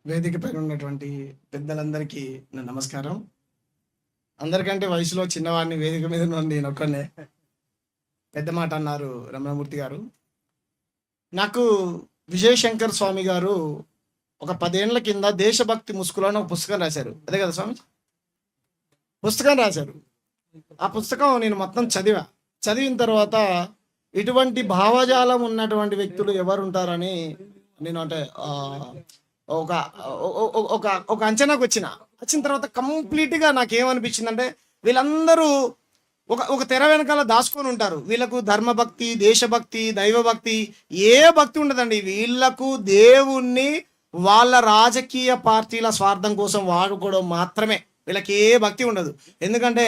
వేదిక పైన ఉన్నటువంటి పెద్దలందరికీ నా నమస్కారం. అందరికంటే వయసులో చిన్నవాడిని వేదిక మీద నుండి నేను ఒక్కనే. పెద్ద మాట అన్నారు రమణమూర్తి గారు. నాకు విజయశంకర్ స్వామి గారు ఒక 10 ఏళ్ల కింద దేశభక్తి ముసుగులో అని ఒక పుస్తకం రాశారు. అదే కదా స్వామి? పుస్తకం రాశారు. ఆ పుస్తకం నేను మొత్తం చదివిన తర్వాత ఇటువంటి భావజాలం ఉన్నటువంటి వ్యక్తులు ఎవరు ఉంటారని నేను అంటే ఒక ఒక ఒక అంచనాకు వచ్చిన తర్వాత కంప్లీట్గా నాకేమనిపించిందంటే వీళ్ళందరూ ఒక తెర వెనకాల దాచుకొని ఉంటారు. వీళ్ళకు ధర్మభక్తి, దేశభక్తి, దైవభక్తి ఏ భక్తి ఉండదండి. వీళ్ళకు దేవుణ్ణి వాళ్ళ రాజకీయ పార్టీల స్వార్థం కోసం వాడుకోవడం మాత్రమే. వీళ్ళకి ఏ భక్తి ఉండదు. ఎందుకంటే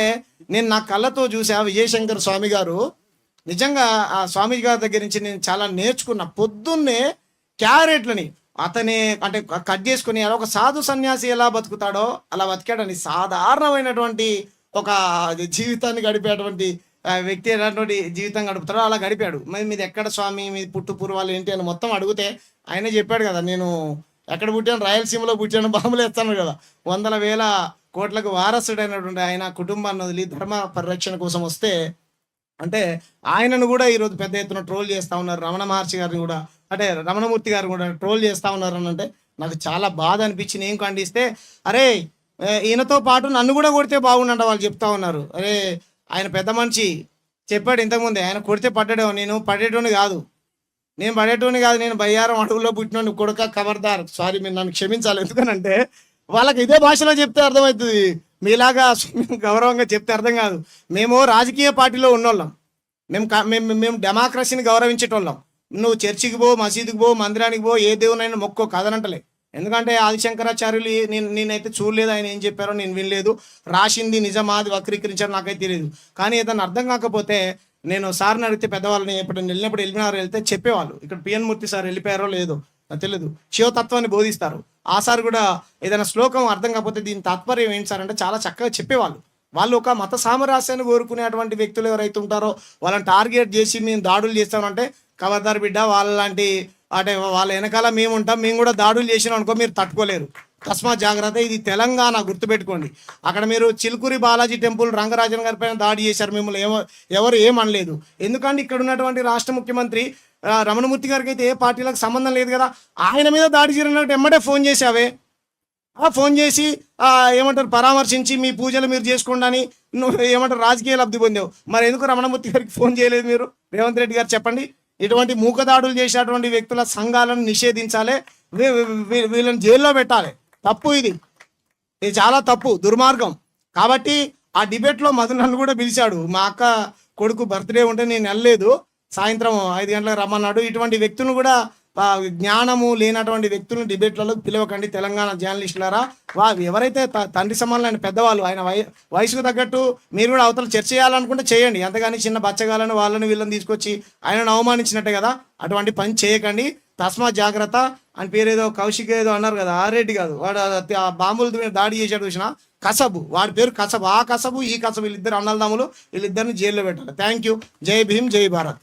నేను నా కళ్ళతో చూసా విజయశంకర్ స్వామి గారు. నిజంగా ఆ స్వామి గారి దగ్గర నుంచి నేను చాలా నేర్చుకున్న. పొద్దున్నే క్యారెట్లని అతనే అంటే కట్ చేసుకుని అలా ఒక సాధు సన్యాసి ఎలా బతుకుతాడో అలా బతికాడని సాధారణమైనటువంటి ఒక జీవితాన్ని గడిపేటువంటి వ్యక్తి ఎలాంటి జీవితం గడుపుతాడో అలా గడిపాడు. మరి మీది ఎక్కడ స్వామి, మీ పుట్టు పూర్వాలు ఏంటి అని మొత్తం అడిగితే ఆయనే చెప్పాడు కదా, నేను ఎక్కడ పుట్టాను, రాయలసీమలో పుట్టాను, బాంబులు వేస్తాను కదా. 100,000 కోట్లకు వారసుడైనటువంటి ఆయన కుటుంబాన్ని వదిలి ధర్మ పరిరక్షణ కోసం వస్తే అంటే ఆయనను కూడా ఈరోజు పెద్ద ఎత్తున ట్రోల్ చేస్తూ ఉన్నారు. రమణ మహర్షి గారిని కూడా అంటే రమణమూర్తి గారు కూడా ట్రోల్ చేస్తూ ఉన్నారు అని అంటే నాకు చాలా బాధ అనిపించింది. ఏం ఖండిస్తే అరే ఈయనతో పాటు నన్ను కూడా కొడితే బాగుండంట వాళ్ళు చెప్తా ఉన్నారు. అరే ఆయన పెద్ద మనిషి చెప్పాడు ఇంతకుముందే, ఆయన కొడితే పడ్డాడేమో, నేను పడేటోని కాదు, నేను బయ్యారం అడవుల్లో పుట్టినోని కొడుక ఖబర్దార్. సారీ, మీరు నన్ను క్షమించాలి. ఎందుకనంటే వాళ్ళకి ఇదే భాషలో చెప్తే అర్థమవుతుంది, మీలాగా గౌరవంగా చెప్తే అర్థం కాదు. మేము రాజకీయ పార్టీలో ఉన్నోళ్ళం, మేము డెమోక్రసీని గౌరవించేటోళ్ళం. నువ్వు చర్చికి పో, మసీదుకి పో, మందిరానికి పో, ఏ దేవునైనా మొక్కో కదనంటలే. ఎందుకంటే ఆదిశంకరాచార్యులు నేనైతే చూడలేదు, ఆయన ఏం చెప్పారో నేను వినలేదు. రాసింది నిజమాది వక్రీకరించారు నాకైతే తెలియదు. కానీ ఏదైనా అర్థం కాకపోతే నేను సార్ని అడిగితే పెద్దవాళ్ళని ఎప్పుడైనా వెళ్ళినారో వెళ్తే చెప్పేవాళ్ళు. ఇక్కడ పిఎన్ మూర్తి సార్ వెళ్ళిపోయారో లేదో నాకు తెలియదు, శివతత్వాన్ని బోధిస్తారు. ఆ సార్ కూడా ఏదైనా శ్లోకం అర్థం కాకపోతే దీని తాత్పర్యం ఏంటి సార్ అంటే చాలా చక్కగా చెప్పేవాళ్ళు. వాళ్ళు ఒక మత సామరస్యాన్ని కోరుకునేటువంటి వ్యక్తులు ఎవరైతే ఉంటారో వాళ్ళని టార్గెట్ చేసి మేము దాడులు చేస్తామంటే ఖబర్దార్ బిడ్డ, వాళ్ళలాంటి అంటే వాళ్ళ వెనకాల మేము ఉంటాం, మేము కూడా దాడులు చేసినాం అనుకో మీరు తట్టుకోలేరు. తస్మాత్ జాగ్రత్త. ఇది తెలంగాణ, గుర్తుపెట్టుకోండి. అక్కడ మీరు చిలుకూరి బాలాజీ టెంపుల్ రంగరాజన్ గారి పైన దాడి చేశారు, మిమ్మల్ని ఎవరు ఏమనలేదు. ఎందుకంటే ఇక్కడ ఉన్నటువంటి రాష్ట్ర ముఖ్యమంత్రి రమణమూర్తి గారికి అయితే ఏ పార్టీలకు సంబంధం లేదు కదా. ఆయన మీద దాడి జరిగినట్టు ఎమ్మటే ఫోన్ చేసావే, ఫోన్ చేసి ఏమంటారు పరామర్శించి మీ పూజలు మీరు చేసుకోండి అని నువ్వు ఏమంటారు రాజకీయ లబ్ధి పొందావు. మరి ఎందుకు రమణమూర్తి గారికి ఫోన్ చేయలేదు మీరు? రేవంత్ రెడ్డి గారు చెప్పండి. ఇటువంటి మూకదాడులు చేసేటువంటి వ్యక్తుల సంఘాలను నిషేధించాలి, వీళ్ళని జైల్లో పెట్టాలి. తప్పు ఇది చాలా తప్పు, దుర్మార్గం. కాబట్టి ఆ డిబేట్లో మధు నన్ను కూడా పిలిచాడు. మా అక్క కొడుకు బర్త్డే ఉంటే నేను వెళ్ళలేదు, సాయంత్రం 5 గంటలకు రమ్మన్నాడు. ఇటువంటి వ్యక్తులను కూడా జ్ఞానము లేనటువంటి వ్యక్తులను డిబేట్లలో పిలవకండి. తెలంగాణ జర్నలిస్టులారా, ఎవరైతే తండ్రి సమానమైన పెద్దవాళ్ళు, ఆయన వయసుకు తగ్గట్టు మీరు కూడా అవతల చర్చ చేయాలనుకుంటే చేయండి. అంతగాని చిన్న బచ్చగాలను వాళ్ళని వీళ్ళని తీసుకొచ్చి ఆయనను అవమానించినట్టే కదా, అటువంటి పని చేయకండి. తస్మాత్ జాగ్రత్త. అని పేరు ఏదో కౌశిక్ ఏదో అన్నారు కదా, ఆరెడ్డి కాదు వాడు, ఆ బాంబులతో దాడి చేశాడు చూసిన కసబు, వాడి పేరు కసబు. ఆ కసబు ఈ కసబు వీళ్ళిద్దరు అన్నదమ్ములు, వీళ్ళిద్దరిని జైల్లో పెట్టాలి. Thank you. జై భీమ్, జై భారత్.